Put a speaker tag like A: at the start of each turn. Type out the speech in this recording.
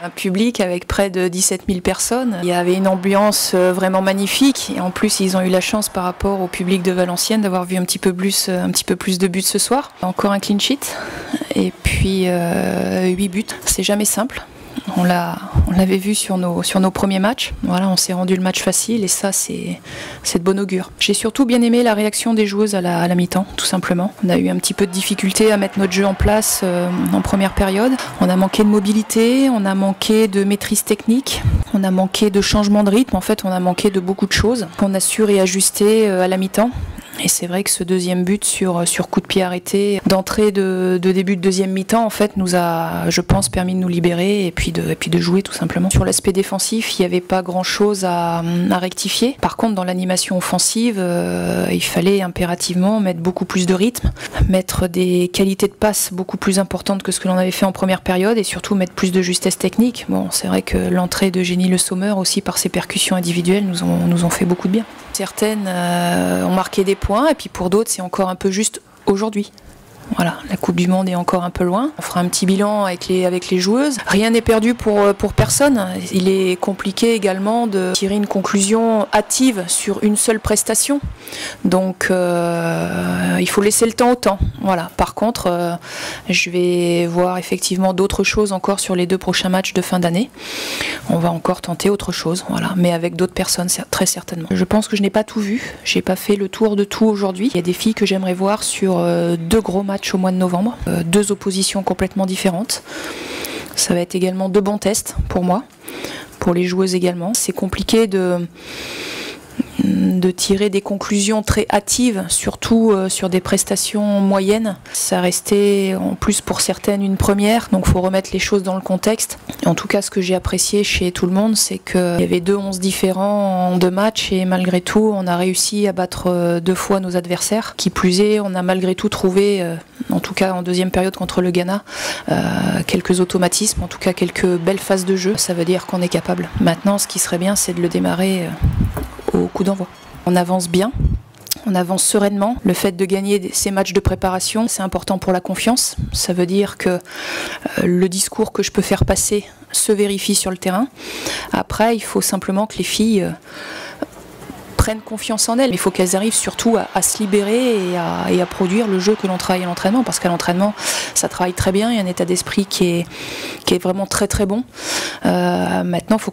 A: Un public avec près de 17 000 personnes. Il y avait une ambiance vraiment magnifique. Et en plus, ils ont eu la chance par rapport au public de Valenciennes d'avoir vu un petit peu plus de buts ce soir. Encore un clean sheet. Et puis 8 buts. C'est jamais simple. On l'avait vu sur nos premiers matchs. Voilà, on s'est rendu le match facile et ça, c'est de bon augure. J'ai surtout bien aimé la réaction des joueuses à la mi-temps, tout simplement. On a eu un petit peu de difficulté à mettre notre jeu en place en première période. On a manqué de mobilité, on a manqué de maîtrise technique, on a manqué de changement de rythme. En fait, on a manqué de beaucoup de choses qu'on a su réajuster à la mi-temps. Et c'est vrai que ce deuxième but sur coup de pied arrêté, d'entrée de début de deuxième mi-temps, en fait, nous a, je pense, permis de nous libérer et puis de jouer tout simplement. Sur l'aspect défensif, il n'y avait pas grand-chose à rectifier. Par contre, dans l'animation offensive, il fallait impérativement mettre beaucoup plus de rythme, mettre des qualités de passe beaucoup plus importantes que ce que l'on avait fait en première période et surtout mettre plus de justesse technique. Bon, c'est vrai que l'entrée de Jenny Le Sommer aussi par ses percussions individuelles nous ont fait beaucoup de bien. Certaines ont marqué des points et puis pour d'autres c'est encore un peu juste aujourd'hui. Voilà, la Coupe du Monde est encore un peu loin. On fera un petit bilan avec les joueuses. Rien n'est perdu pour personne. Il est compliqué également de tirer une conclusion hâtive sur une seule prestation. Donc il faut laisser le temps au temps. Voilà. Par contre, je vais voir effectivement d'autres choses encore sur les 2 prochains matchs de fin d'année. On va encore tenter autre chose, voilà, mais avec d'autres personnes très certainement. Je pense que je n'ai pas tout vu. J'ai pas fait le tour de tout aujourd'hui. Il y a des filles que j'aimerais voir sur 2 gros matchs au mois de novembre, 2 oppositions complètement différentes. Ça va être également 2 bons tests pour moi, pour les joueuses également. C'est compliqué de tirer des conclusions très hâtives, surtout sur des prestations moyennes. Ça restait en plus pour certaines une première, donc il faut remettre les choses dans le contexte. En tout cas, ce que j'ai apprécié chez tout le monde, c'est qu'il y avait 2 11 différents en 2 matchs et malgré tout, on a réussi à battre 2 fois nos adversaires. Qui plus est, on a malgré tout trouvé, en tout cas en deuxième période contre le Ghana, quelques automatismes, en tout cas quelques belles phases de jeu. Ça veut dire qu'on est capable. Maintenant, ce qui serait bien, c'est de le démarrer au coup d'envoi. On avance bien, on avance sereinement. Le fait de gagner ces matchs de préparation, c'est important pour la confiance. Ça veut dire que le discours que je peux faire passer se vérifie sur le terrain. Après, il faut simplement que les filles prennent confiance en elles. Il faut qu'elles arrivent surtout à se libérer et à produire le jeu que l'on travaille à l'entraînement, parce qu'à l'entraînement, ça travaille très bien, il y a un état d'esprit qui est vraiment très très bon. Maintenant, il faut